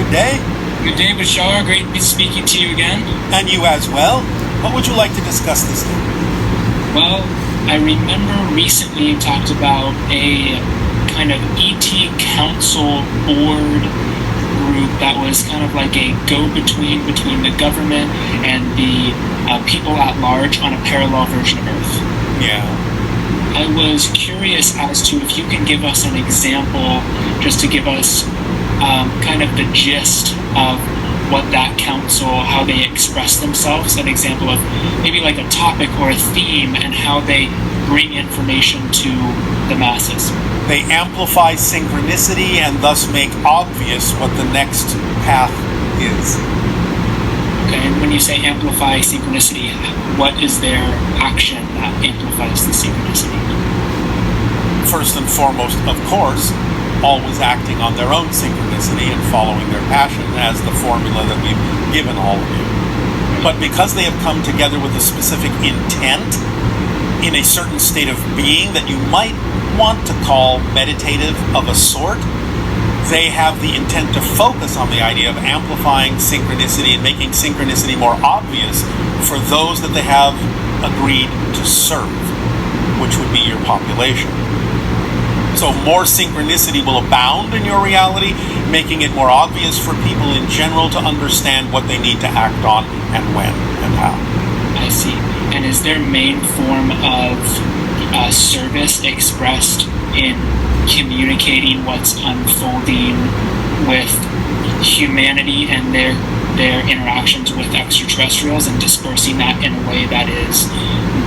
Good day. Good day, Bashar. Great to be speaking to you again. And you as well. What would you like to discuss this day? Well, I remember recently you talked about a kind of ET Council board group that was kind of like a go-between between the government and the people at large on a parallel version of Earth. Yeah. I was curious as to if you can give us an example, just to give us kind of the gist of what that council, how they express themselves, an example of maybe like a topic or a theme and how they bring information to the masses. They amplify synchronicity and thus make obvious what the next path is. Okay, and when you say amplify synchronicity, what is their action that amplifies the synchronicity? First and foremost, of course, always acting on their own synchronicity and following their passion as the formula that we've given all of you. But because they have come together with a specific intent in a certain state of being that you might want to call meditative of a sort, they have the intent to focus on the idea of amplifying synchronicity and making synchronicity more obvious for those that they have agreed to serve, which would be your population. So more synchronicity will abound in your reality, making it more obvious for people in general to understand what they need to act on and when and how. I see. And is their main form of service expressed in communicating what's unfolding with humanity and their interactions with extraterrestrials and dispersing that in a way that is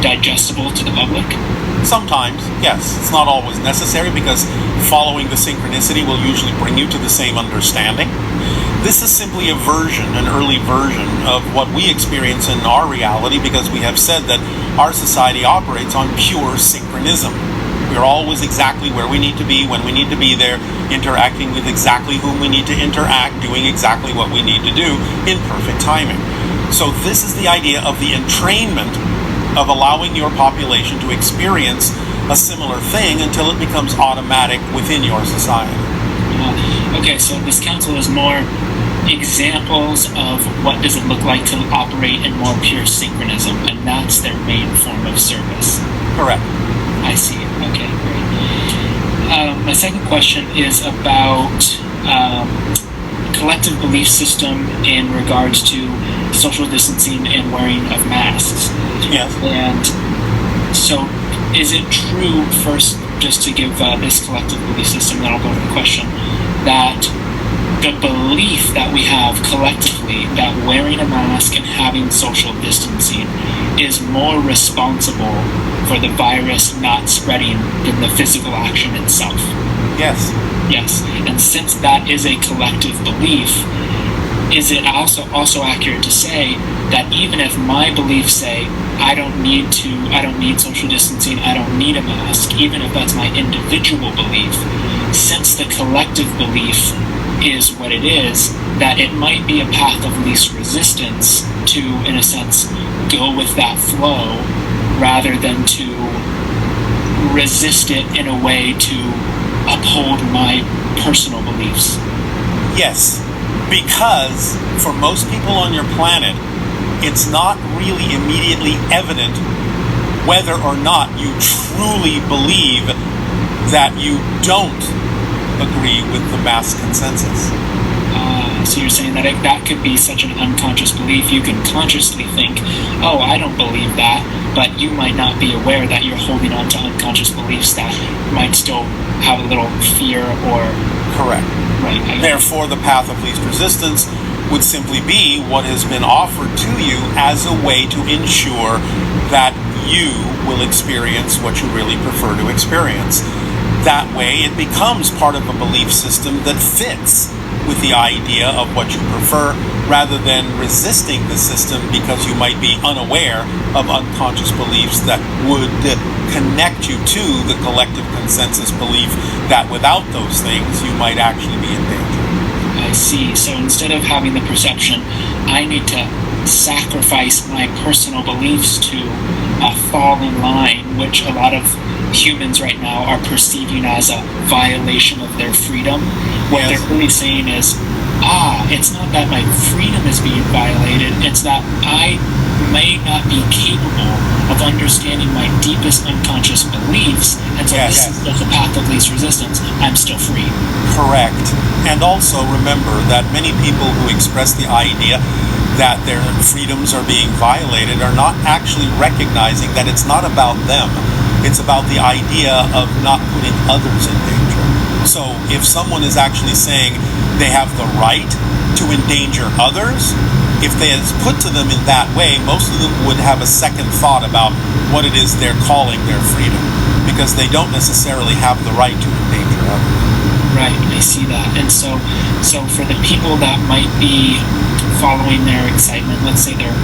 digestible to the public? Sometimes, yes. It's not always necessary because following the synchronicity will usually bring you to the same understanding. This is simply a version, an early version of what we experience in our reality because we have said that our society operates on pure synchronism. We're always exactly where we need to be, when we need to be there, interacting with exactly whom we need to interact, doing exactly what we need to do in perfect timing. So this is the idea of the entrainment of allowing your population to experience a similar thing until it becomes automatic within your society. Okay, so this council is more examples of what does it look like to operate in more pure synchronism, and that's their main form of service. Correct. I see. Okay, great. My second question is about collective belief system in regards to social distancing and wearing of masks. Yes. And so is it true, first, just to give this collective belief system, then I'll go to the question, that the belief that we have collectively that wearing a mask and having social distancing is more responsible for the virus not spreading than the physical action itself? Yes. Yes. And since that is a collective belief, is it also accurate to say that even if my beliefs say I don't need social distancing, I don't need a mask, even if that's my individual belief, since the collective belief is what it is, that it might be a path of least resistance to, in a sense, go with that flow rather than to resist it in a way to uphold my personal beliefs? Yes, because for most people on your planet, it's not really immediately evident whether or not you truly believe that you don't agree with the mass consensus. So you're saying that that could be such an unconscious belief. You can consciously think, oh, I don't believe that, but you might not be aware that you're holding on to unconscious beliefs that might still have a little fear or... Correct. Right. Therefore, the path of least resistance would simply be what has been offered to you as a way to ensure that you will experience what you really prefer to experience. That way, it becomes part of a belief system that fits with the idea of what you prefer, rather than resisting the system because you might be unaware of unconscious beliefs that would connect you to the collective consensus belief that without those things, you might actually be in danger. I see. So instead of having the perception, I need to sacrifice my personal beliefs to fall in line, which a lot of humans right now are perceiving as a violation of their freedom. What they're really saying is, it's not that my freedom is being violated, it's that I may not be capable of understanding my deepest unconscious beliefs, and so this is the path of least resistance. I'm still free. Correct. And also remember that many people who express the idea that their freedoms are being violated are not actually recognizing that it's not about them. It's about the idea of not putting others in danger. So if someone is actually saying they have the right to endanger others, if they is put to them in that way, most of them would have a second thought about what it is they're calling their freedom, because they don't necessarily have the right to endanger others. Right, I see that. And so for the people that might be following their excitement, let's say they're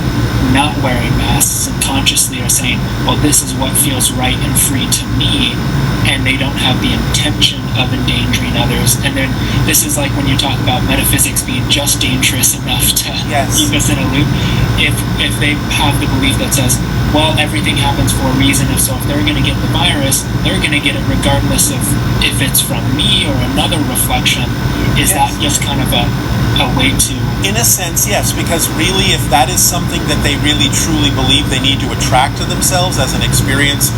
not wearing masks and consciously are saying, well, this is what feels right and free to me, and they don't have the intention of endangering others. And then this is like when you talk about metaphysics being just dangerous enough to keep us in a loop. If they have the belief that says, well, everything happens for a reason, if they're going to get the virus, they're going to get it regardless of if it's from me or another reflection. Is that just kind of a way to... In a sense, yes, because really, if that is something that they really truly believe they need to attract to themselves as an experience,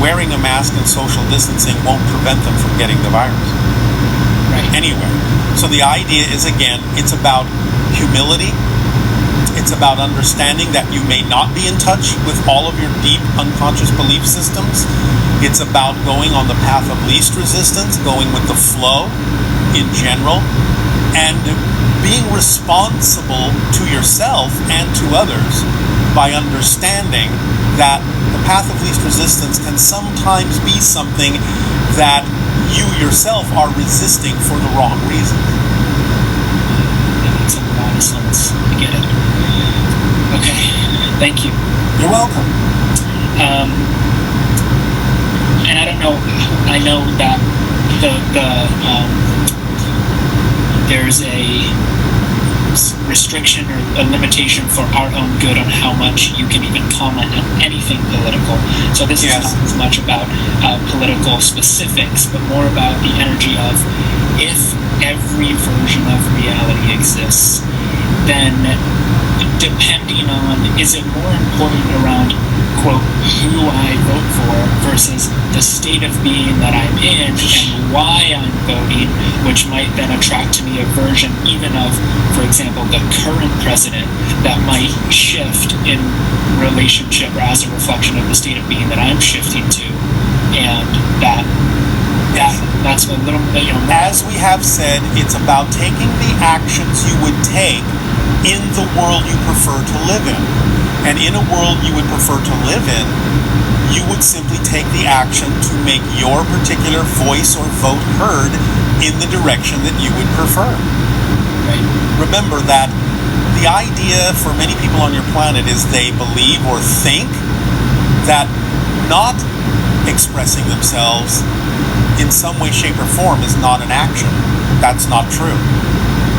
wearing a mask and social distancing won't prevent them from getting the virus. Right. Anyway, so the idea is, again, it's about humility. It's about understanding that you may not be in touch with all of your deep unconscious belief systems. It's about going on the path of least resistance, going with the flow in general, and being responsible to yourself and to others by understanding that the path of least resistance can sometimes be something that you yourself are resisting for the wrong reasons. That makes a lot of sense. I get it. Okay, thank you. You're welcome. And I don't know, I know that there's a restriction or a limitation for our own good on how much you can even comment on anything political. So this is not as much about political specifics, but more about the energy of if every version of reality exists, then depending on, is it more important around, quote, who I vote for versus the state of being that I'm in and why I'm voting, which might then attract to me a version even of, for example, the current president that might shift in relationship or as a reflection of the state of being that I'm shifting to. And that's a little, as we have said, it's about taking the actions you would take in the world you prefer to live in. And in a world you would prefer to live in, you would simply take the action to make your particular voice or vote heard in the direction that you would prefer. Right. Remember that the idea for many people on your planet is they believe or think that not expressing themselves in some way, shape, or form is not an action. That's not true.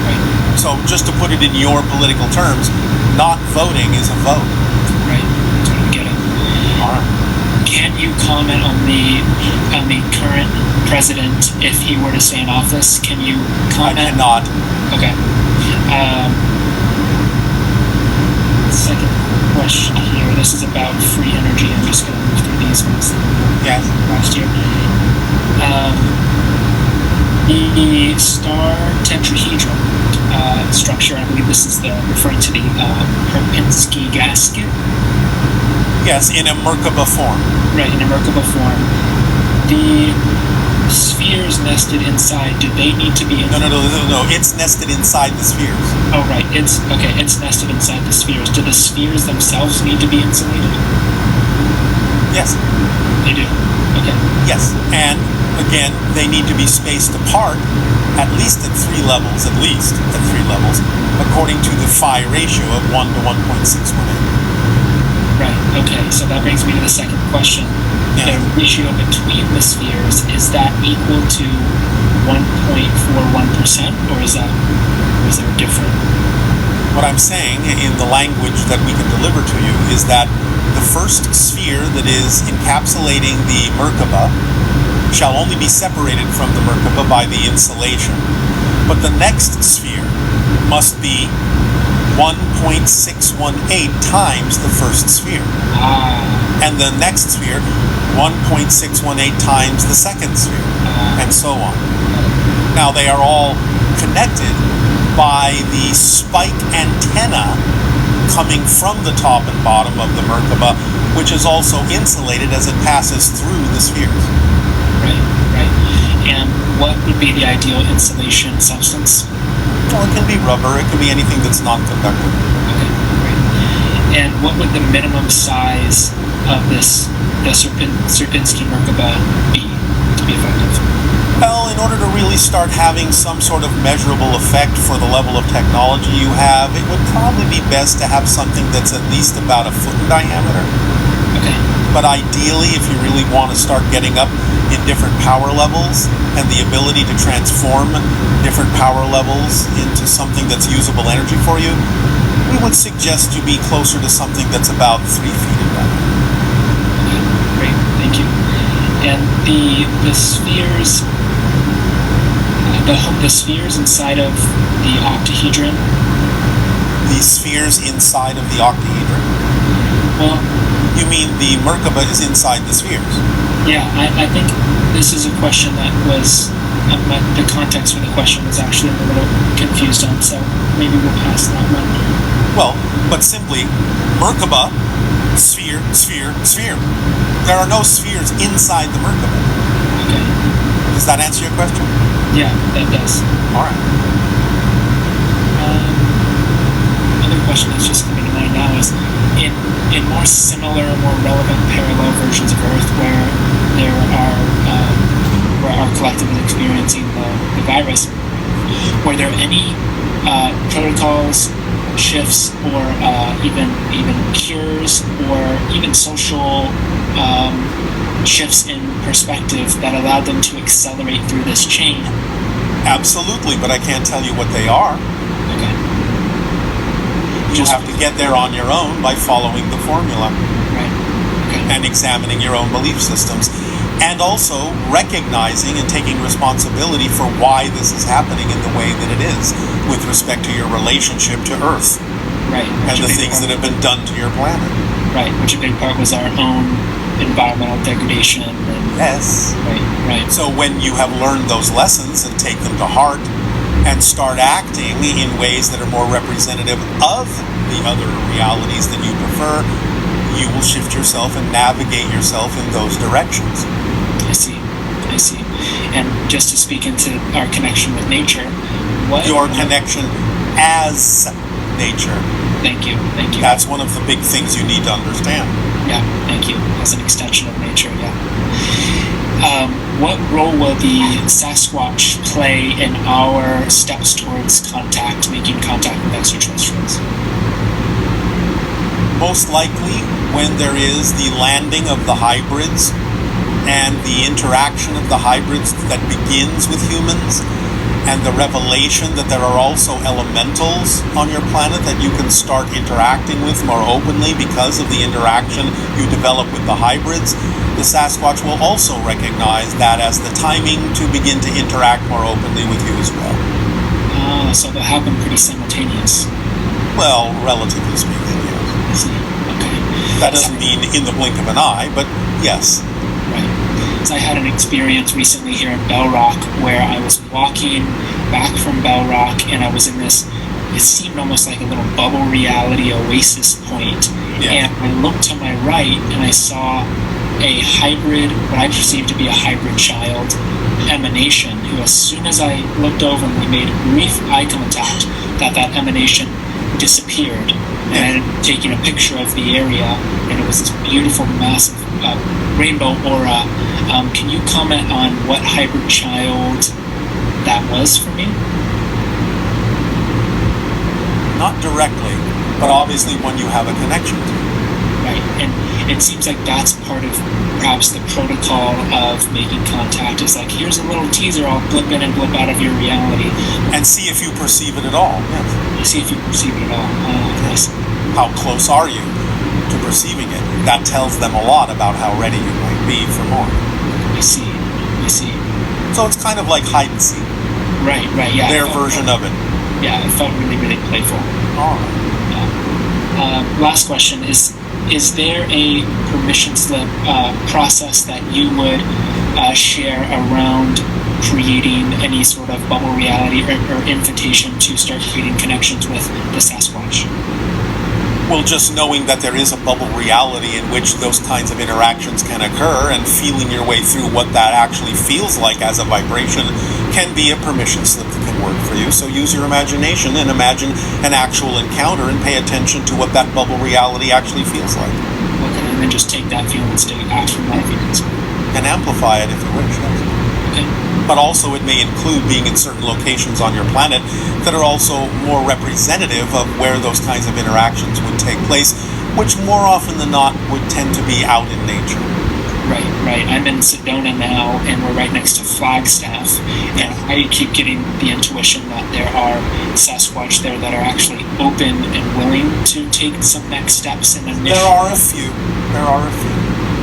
Right. So just to put it in your political terms, not voting is a vote. Right. Totally get it. All right. Can you comment on the current president if he were to stay in office? Can you comment? I cannot. Okay. Second question here. This is about free energy. I'm just going to move through these ones. Yes. Last year. The star tetrahedron structure, I believe this is referring to the Perpinski gasket. Yes, in a Merkaba form. Right, in a Merkaba form. The spheres nested inside, do they need to be... No, it's nested inside the spheres. Oh, right, it's nested inside the spheres. Do the spheres themselves need to be insulated? Yes. They do? Okay. Yes, and again, they need to be spaced apart at least at 3 levels, according to the phi ratio of 1 to 1.618. Right, okay, so that brings me to the second question. Yeah. The ratio between the spheres, is that equal to 1.41%, or is there a different? What I'm saying in the language that we can deliver to you is that the first sphere that is encapsulating the Merkaba shall only be separated from the Merkaba by the insulation. But the next sphere, must be 1.618 times the first sphere. And the next sphere, 1.618 times the second sphere, and so on. Now, they are all connected by the spike antenna coming from the top and bottom of the Merkaba, which is also insulated as it passes through the spheres. Right. And what would be the ideal insulation substance? Well, it can be rubber, it can be anything that's non-conductive. Okay, great. And what would the minimum size of the Sierpinski Merkaba be to be effective? Well, in order to really start having some sort of measurable effect for the level of technology you have, it would probably be best to have something that's at least about a foot in diameter. Okay. But ideally, if you really want to start getting up in different power levels and the ability to transform different power levels into something that's usable energy for you, we would suggest you be closer to something that's about 3 feet in diameter. Okay, great, thank you. And the spheres, the spheres inside of the octahedron. The spheres inside of the octahedron? Well, you mean the Merkaba is inside the spheres? Yeah, I think this is a question that was, the context for the question was actually a little confused on, so maybe we'll pass that one. Well, but simply, Merkaba, sphere, sphere, sphere. There are no spheres inside the Merkaba. Okay. Does that answer your question? Yeah, that does. All right. Another question that's just coming to mind now is, in more similar, more relevant parallel versions of Earth where there are where our collective is experiencing the virus, were there any protocols, shifts, or even cures, or even social shifts in perspective that allowed them to accelerate through this chain? Absolutely, but I can't tell you what they are. Okay. You have to get there on your own by following the formula. Right. Okay. And examining your own belief systems. And also recognizing and taking responsibility for why this is happening in the way that it is with respect to your relationship to Earth. Right. And the things that have been done to your planet. Right, which a big part was our own environmental degradation. Yes. Right. So when you have learned those lessons and take them to heart, and start acting in ways that are more representative of the other realities that you prefer, you will shift yourself and navigate yourself in those directions. I see. And just to speak into our connection with nature, your connection as nature. Thank you. That's one of the big things you need to understand. Yeah, thank you. As an extension of nature, yeah. What role will the Sasquatch play in our steps towards making contact with extraterrestrials? Most likely when there is the landing of the hybrids and the interaction of the hybrids that begins with humans, and the revelation that there are also elementals on your planet that you can start interacting with more openly because of the interaction you develop with the hybrids, the Sasquatch will also recognize that as the timing to begin to interact more openly with you as well. So they'll happen pretty simultaneous. Well, relatively speaking, yes. I see. Okay. That doesn't mean in the blink of an eye, but yes. Right. So I had an experience recently here in Bell Rock where I was walking back from Bell Rock and I was in this, it seemed almost like a little bubble reality oasis point. Yeah. And I looked to my right and I saw a hybrid, what I perceived to be a hybrid child emanation, who as soon as I looked over and we made brief eye contact, that emanation disappeared. And I ended up taking a picture of the area, and it was this beautiful, massive rainbow aura. Can you comment on what hybrid child that was for me? Not directly, but obviously one you have a connection to. Right, and it seems like that's part of perhaps the protocol of making contact. Is like, here's a little teaser, I'll blip in and blip out of your reality. And see if you perceive it at all. Yes. See if you perceive it at all. Nice. How close are you to perceiving it? That tells them a lot about how ready you might be for more. I see. So it's kind of like hide and seek. Right, yeah. Their version of it. yeah, it felt really, really playful. All right. Last question is there a permission slip process that you would share around creating any sort of bubble reality or invitation to start creating connections with the Sasquatch? Well, just knowing that there is a bubble reality in which those kinds of interactions can occur and feeling your way through what that actually feels like as a vibration can be a permission slip that can work for you. So use your imagination and imagine an actual encounter and pay attention to what that bubble reality actually feels like. Okay, and then just take that feeling state from that feeling state. And amplify it if you wish. Okay. But also it may include being in certain locations on your planet that are also more representative of where those kinds of interactions would take place, which more often than not would tend to be out in nature. Right. I'm in Sedona now, and we're right next to Flagstaff, and I keep getting the intuition that there are Sasquatch there that are actually open and willing to take some next steps in a mission. There are a few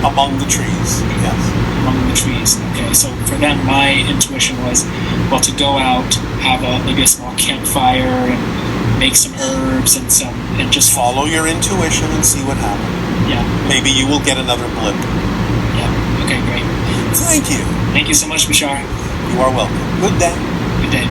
among the trees, yes. Among the trees. Okay, so for them, my intuition was, well, to go out, have maybe a small campfire, and make some herbs and just follow your intuition and see what happens. Yeah. Maybe you will get another blip. Yeah. Okay, great. Thank you. Thank you so much, Bashar. You are welcome. Good day.